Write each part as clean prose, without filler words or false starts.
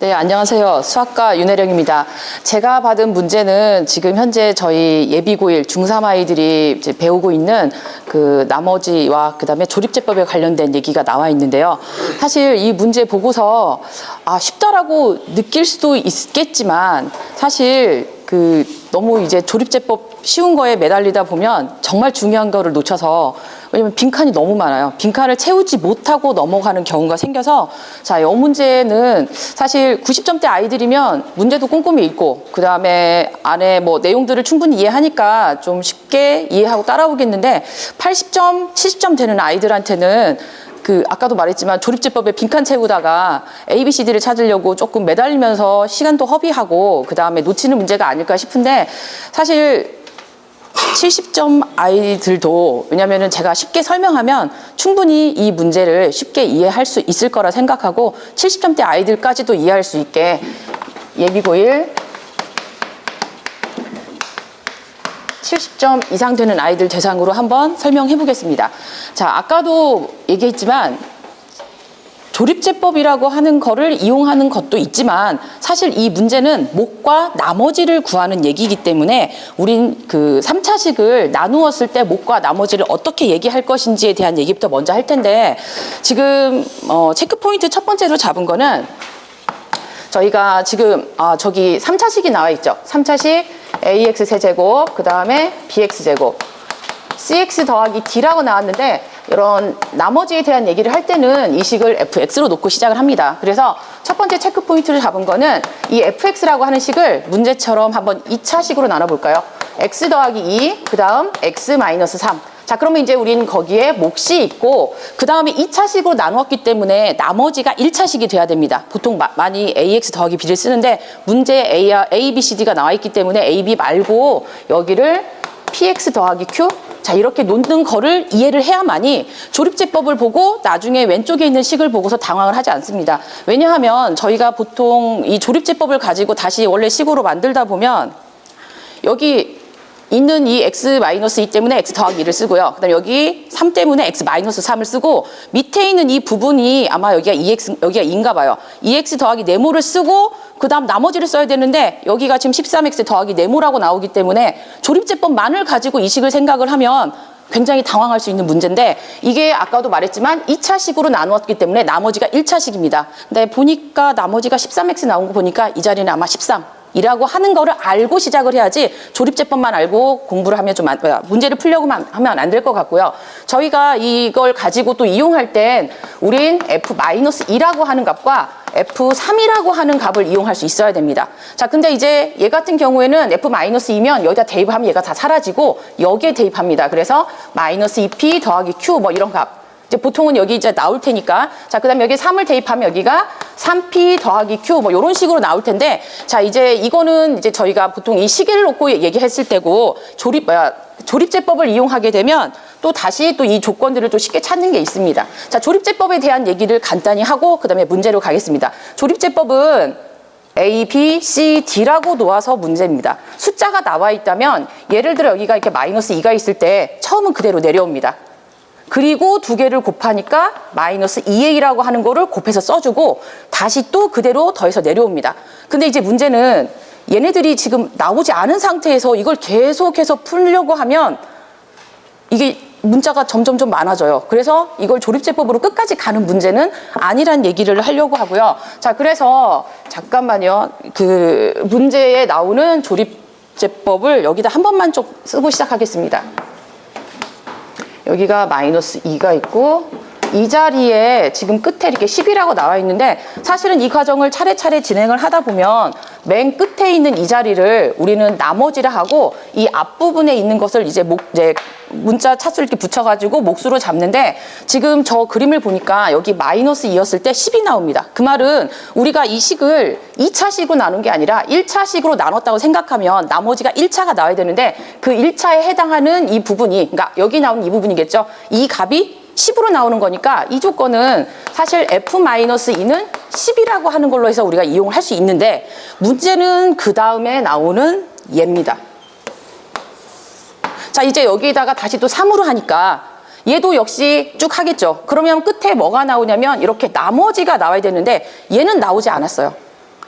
네, 안녕하세요. 수학과 윤혜령입니다. 제가 받은 문제는 지금 현재 저희 예비고1 중3 아이들이 이제 배우고 있는 그 나머지와 그다음에 조립제법에 관련된 얘기가 나와 있는데요. 사실 이 문제 보고서 쉽다라고 느낄 수도 있겠지만 사실 너무 이제 조립제법 쉬운 거에 매달리다 보면 정말 중요한 거를 놓쳐서, 왜냐면 빈칸이 너무 많아요. 빈칸을 채우지 못하고 넘어가는 경우가 생겨서, 자, 이 문제는 사실 90점대 아이들이면 문제도 꼼꼼히 읽고 그 다음에 안에 뭐 내용들을 충분히 이해하니까 좀 쉽게 이해하고 따라오겠는데, 80점, 70점 되는 아이들한테는 아까도 말했지만 조립제법에 빈칸 채우다가 A, B, C, D를 찾으려고 조금 매달리면서 시간도 허비하고 그 다음에 놓치는 문제가 아닐까 싶은데, 사실 70점 아이들도, 왜냐면은 제가 쉽게 설명하면 충분히 이 문제를 쉽게 이해할 수 있을 거라 생각하고 70점대 아이들까지도 이해할 수 있게 예비고1 70점 이상 되는 아이들 대상으로 한번 설명해 보겠습니다. 자, 아까도 얘기했지만 조립제법이라고 하는 거를 이용하는 것도 있지만 사실 이 문제는 목과 나머지를 구하는 얘기이기 때문에 우린 3차식을 나누었을 때 목과 나머지를 어떻게 얘기할 것인지에 대한 얘기부터 먼저 할 텐데, 지금 체크포인트 첫 번째로 잡은 거는 저희가 지금 저기 3차식이 나와 있죠. 3차식 ax 세제곱, 그 다음에 bx 제곱, cx 더하기 d라고 나왔는데, 이런 나머지에 대한 얘기를 할 때는 이 식을 fx로 놓고 시작을 합니다. 그래서 첫 번째 체크 포인트를 잡은 거는 이 fx라고 하는 식을 문제처럼 한번 2차식으로 나눠볼까요? x 더하기 2, 그 다음 x 마이너스 3. 자, 그러면 이제 우린 거기에 몫이 있고 그 다음에 2차식으로 나누었기 때문에 나머지가 1차식이 돼야 됩니다. 보통 많이 ax 더하기 b를 쓰는데 문제에 a, b, c, d가 나와 있기 때문에 a, b 말고 여기를 px 더하기 q, 자, 이렇게 놓는 거를 이해를 해야만이 조립제법을 보고 나중에 왼쪽에 있는 식을 보고서 당황을 하지 않습니다. 왜냐하면 저희가 보통 이 조립제법을 가지고 다시 원래 식으로 만들다 보면 여기 있는 이 x-2 때문에 x 더하기 2를 쓰고요. 그 다음에 여기 3 때문에 x-3을 쓰고 밑에 있는 이 부분이 아마 여기가 2인가 봐요. 2x 더하기 네모를 쓰고 그 다음 나머지를 써야 되는데 여기가 지금 13x 더하기 네모라고 나오기 때문에 조립제법만을 가지고 이 식을 생각을 하면 굉장히 당황할 수 있는 문제인데, 이게 아까도 말했지만 2차식으로 나누었기 때문에 나머지가 1차식입니다. 근데 보니까 나머지가 13x 나온 거 보니까 이 자리는 아마 13. 이라고 하는 거를 알고 시작을 해야지 조립제법만 알고 공부를 하면 좀 문제를 풀려고 하면 안 될 것 같고요. 저희가 이걸 가지고 또 이용할 땐 우린 f-2라고 하는 값과 f3이라고 하는 값을 이용할 수 있어야 됩니다. 자, 근데 이제 얘 같은 경우에는 f-2면 여기다 대입하면 얘가 다 사라지고 여기에 대입합니다. 그래서 마이너스 2p 더하기 q 뭐 이런 값. 이제 보통은 여기 이제 나올 테니까, 자, 그 다음에 여기 3을 대입하면 여기가 3p 더하기 q 뭐 이런 식으로 나올 텐데, 자, 이제 이거는 이제 저희가 보통 이 시계를 놓고 얘기했을 때고 조립제법을 이용하게 되면 또 다시 또 이 조건들을 또 쉽게 찾는 게 있습니다. 자, 조립제법에 대한 얘기를 간단히 하고 그 다음에 문제로 가겠습니다. 조립제법은 A, B, C, D라고 놓아서 문제입니다. 숫자가 나와 있다면 예를 들어 여기가 이렇게 마이너스 2가 있을 때 처음은 그대로 내려옵니다. 그리고 두 개를 곱하니까 마이너스 2a라고 하는 거를 곱해서 써주고 다시 또 그대로 더해서 내려옵니다. 근데 이제 문제는 얘네들이 지금 나오지 않은 상태에서 이걸 계속해서 풀려고 하면 이게 문자가 점점 좀 많아져요. 그래서 이걸 조립제법으로 끝까지 가는 문제는 아니란 얘기를 하려고 하고요. 자, 그래서 잠깐만요. 문제에 나오는 조립제법을 여기다 한 번만 좀 쓰고 시작하겠습니다. 여기가 마이너스 2가 있고 이 자리에 지금 끝에 이렇게 10이라고 나와 있는데, 사실은 이 과정을 차례차례 진행을 하다 보면 맨 끝에 있는 이 자리를 우리는 나머지라 하고 이 앞부분에 있는 것을 이제 문자 차수를 이렇게 붙여가지고 몫으로 잡는데, 지금 저 그림을 보니까 여기 마이너스 2였을 때 10이 나옵니다. 그 말은 우리가 이 식을 2차식으로 나눈 게 아니라 1차식으로 나눴다고 생각하면 나머지가 1차가 나와야 되는데, 그 1차에 해당하는 이 부분이, 그러니까 여기 나오는 이 부분이겠죠. 이 값이 10으로 나오는 거니까 이 조건은 사실 f-2는 10이라고 하는 걸로 해서 우리가 이용을 할 수 있는데, 문제는 그 다음에 나오는 얘입니다. 자, 이제 여기에다가 다시 또 3으로 하니까 얘도 역시 쭉 하겠죠. 그러면 끝에 뭐가 나오냐면 이렇게 나머지가 나와야 되는데 얘는 나오지 않았어요.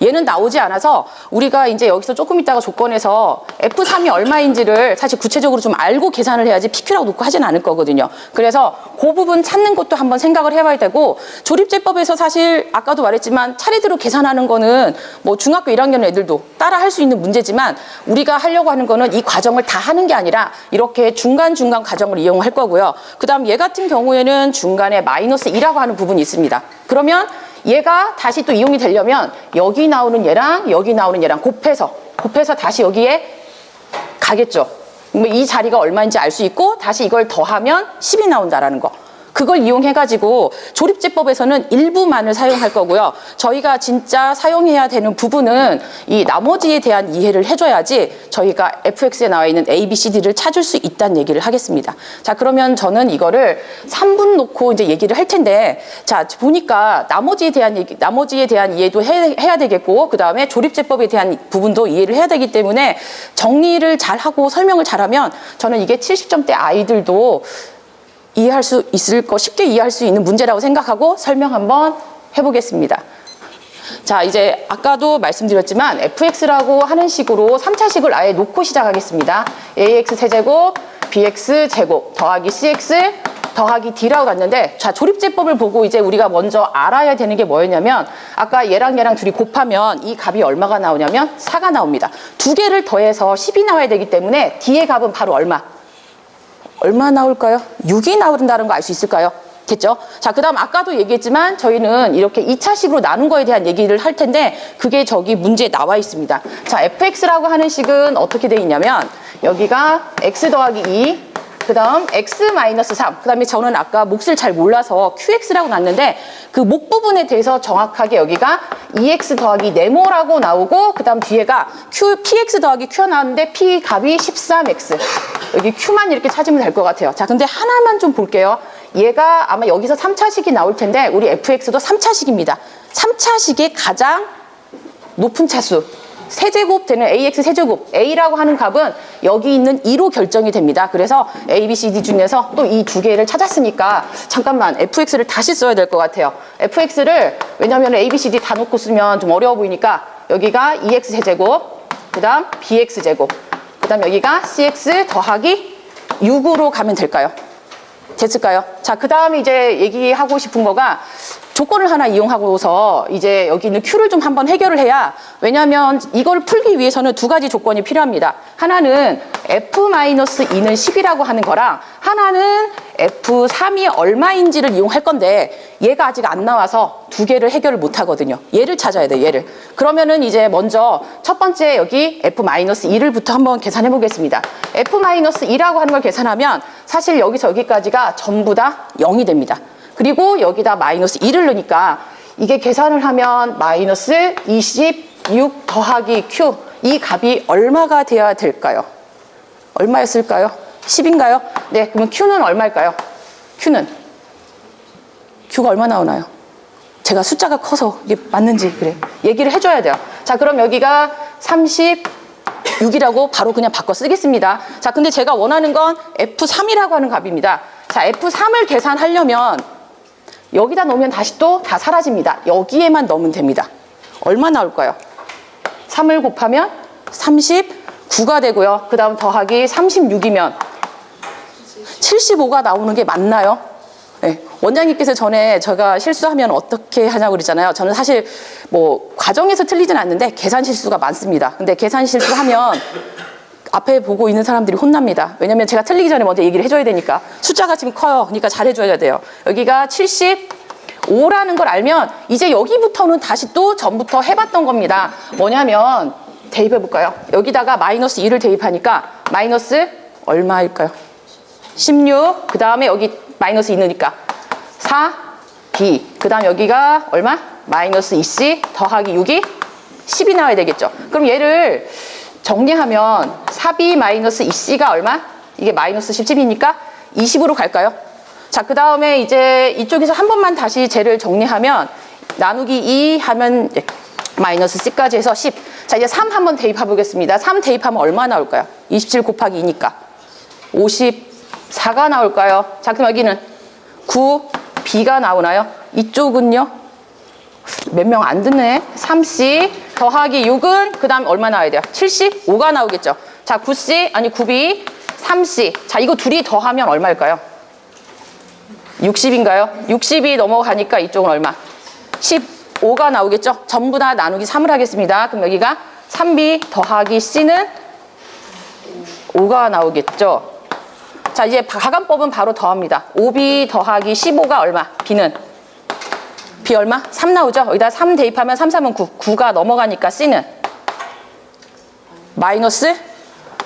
얘는 나오지 않아서 우리가 이제 여기서 조금 있다가 조건에서 F3이 얼마인지를 사실 구체적으로 좀 알고 계산을 해야지 PQ라고 놓고 하진 않을 거거든요. 그래서 그 부분 찾는 것도 한번 생각을 해봐야 되고, 조립제법에서 사실 아까도 말했지만 차례대로 계산하는 거는 뭐 중학교 1학년 애들도 따라 할 수 있는 문제지만, 우리가 하려고 하는 거는 이 과정을 다 하는 게 아니라 이렇게 중간중간 과정을 이용할 거고요. 그 다음 얘 같은 경우에는 중간에 마이너스 2라고 하는 부분이 있습니다. 그러면 얘가 다시 또 이용이 되려면 여기 나오는 얘랑 여기 나오는 얘랑 곱해서 다시 여기에 가겠죠. 이 자리가 얼마인지 알 수 있고 다시 이걸 더하면 10이 나온다라는 거. 그걸 이용해가지고 조립제법에서는 일부만을 사용할 거고요. 저희가 진짜 사용해야 되는 부분은 이 나머지에 대한 이해를 해줘야지 저희가 fx에 나와 있는 a, b, c, d를 찾을 수 있다는 얘기를 하겠습니다. 자, 그러면 저는 이거를 3분 놓고 이제 얘기를 할 텐데, 자, 보니까 나머지에 대한 이해도 해야 되겠고, 그 다음에 조립제법에 대한 부분도 이해를 해야 되기 때문에 정리를 잘하고 설명을 잘하면 저는 이게 70점대 아이들도 이해할 수 있을 거, 쉽게 이해할 수 있는 문제라고 생각하고 설명 한번 해보겠습니다. 자, 이제 아까도 말씀드렸지만 fx라고 하는 식으로 3차식을 아예 놓고 시작하겠습니다. ax 세제곱 bx 제곱 더하기 cx 더하기 d라고 갔는데, 자, 조립제법을 보고 이제 우리가 먼저 알아야 되는 게 뭐였냐면, 아까 얘랑 얘랑 둘이 곱하면 이 값이 얼마가 나오냐면 4가 나옵니다. 두 개를 더해서 10이 나와야 되기 때문에 d의 값은 바로 얼마 나올까요? 6이 나온다는 거 알 수 있을까요? 됐죠? 자, 그 다음 아까도 얘기했지만 저희는 이렇게 2차식으로 나눈 거에 대한 얘기를 할 텐데, 그게 저기 문제에 나와 있습니다. 자, fx라고 하는 식은 어떻게 되어 있냐면, 여기가 x 더하기 2, 그 다음 x 마이너스 3, 그 다음에 저는 아까 몫을 잘 몰라서 qx라고 놨는데, 그 목 부분에 대해서 정확하게 여기가 2x 더하기 네모라고 나오고, 그 다음 뒤에가 px 더하기 q가 나왔는데 p 값이 13x. 여기 q만 이렇게 찾으면 될 것 같아요. 자, 근데 하나만 좀 볼게요. 얘가 아마 여기서 3차식이 나올 텐데, 우리 fx도 3차식입니다. 3차식의 가장 높은 차수, 세제곱 되는 ax 세제곱, a라고 하는 값은 여기 있는 2로 결정이 됩니다. 그래서 a, b, c, d 중에서 또 이 두 개를 찾았으니까 잠깐만 fx를 다시 써야 될 것 같아요. fx를 왜냐하면 a, b, c, d 다 놓고 쓰면 좀 어려워 보이니까 여기가 2x 세제곱, 그 다음 bx 제곱, 그 다음 여기가 cx 더하기 6으로 가면 될까요? 됐을까요? 자, 그 다음에 이제 얘기하고 싶은 거가, 조건을 하나 이용하고서 이제 여기 있는 Q를 좀 한번 해결을 해야, 왜냐하면 이걸 풀기 위해서는 두 가지 조건이 필요합니다. 하나는 F-2는 10이라고 하는 거랑, 하나는 F3이 얼마인지를 이용할 건데, 얘가 아직 안 나와서 두 개를 해결을 못 하거든요. 얘를 찾아야 돼요, 얘를. 그러면은 이제 먼저 첫 번째 여기 F-2를부터 한번 계산해 보겠습니다. F-2라고 하는 걸 계산하면 사실 여기서 여기까지가 전부 다 0이 됩니다. 그리고 여기다 마이너스 2를 넣으니까 이게 계산을 하면 마이너스 26 더하기 Q, 이 값이 얼마가 돼야 될까요? 얼마였을까요? 10인가요? 네, 그러면 Q는 얼마일까요? Q가 얼마 나오나요? 제가 숫자가 커서 이게 맞는지 그래 얘기를 해줘야 돼요. 자, 그럼 여기가 36이라고 바로 그냥 바꿔 쓰겠습니다. 자, 근데 제가 원하는 건 F3이라고 하는 값입니다. 자, F3을 계산하려면 여기다 넣으면 다시 또 다 사라집니다. 여기에만 넣으면 됩니다. 얼마 나올까요? 3을 곱하면 39가 되고요. 그 다음 더하기 36이면 75가 나오는 게 맞나요? 네. 원장님께서 전에 제가 실수하면 어떻게 하냐고 그랬잖아요. 저는 사실 뭐 과정에서 틀리진 않는데 계산 실수가 많습니다. 근데 계산 실수하면 앞에 보고 있는 사람들이 혼납니다. 왜냐면 제가 틀리기 전에 먼저 얘기를 해줘야 되니까. 숫자가 지금 커요. 그러니까 잘해줘야 돼요. 여기가 75라는 걸 알면 이제 여기부터는 다시 또 전부터 해봤던 겁니다. 뭐냐면 대입해볼까요? 여기다가 마이너스 2를 대입하니까 마이너스 얼마일까요? 16, 그 다음에 여기 마이너스 2 넣으니까 4, B, 그 다음 여기가 얼마? 마이너스 2C 더하기 6이 10이 나와야 되겠죠. 그럼 얘를 정리하면 4B 마이너스 2C가 얼마? 이게 마이너스 10이니까 20으로 갈까요? 자, 그 다음에 이제 이쪽에서 한 번만 다시 쟤를 정리하면 나누기 2 하면 마이너스 C까지 해서 10. 자, 이제 3 한번 대입해 보겠습니다. 3 대입하면 얼마 나올까요? 27 곱하기 2니까 54가 나올까요? 자, 그럼 여기는 9, B가 나오나요? 이쪽은요? 몇 명 안 듣네. 3C 더하기 6은 그 다음에 얼마 나와야 돼요? 75가 나오겠죠. 자, 9C, 아니 9B, 3C. 자, 이거 둘이 더하면 얼마일까요? 60인가요? 60이 넘어가니까 이쪽은 얼마? 15가 나오겠죠? 전부 다 나누기 3을 하겠습니다. 그럼 여기가 3B 더하기 C는 5가 나오겠죠? 자, 이제 가간법은 바로 더합니다. 5B 더하기 15가 얼마? B는? B 얼마? 3 나오죠? 여기다 3 대입하면 3, 3은 9. 9가 넘어가니까 C는? 마이너스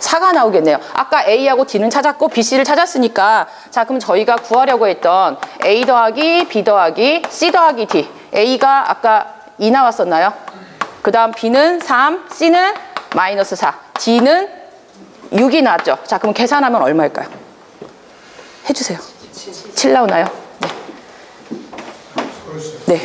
4가 나오겠네요. 아까 A하고 D는 찾았고 B, C를 찾았으니까 자, 그럼 저희가 구하려고 했던 A 더하기 B 더하기 C 더하기 D. A가 아까 2 나왔었나요? 그 다음 B는 3, C는 마이너스 4, D는 6이 나왔죠. 자, 그럼 계산하면 얼마일까요? 해주세요. 7 나오나요? 네. 네.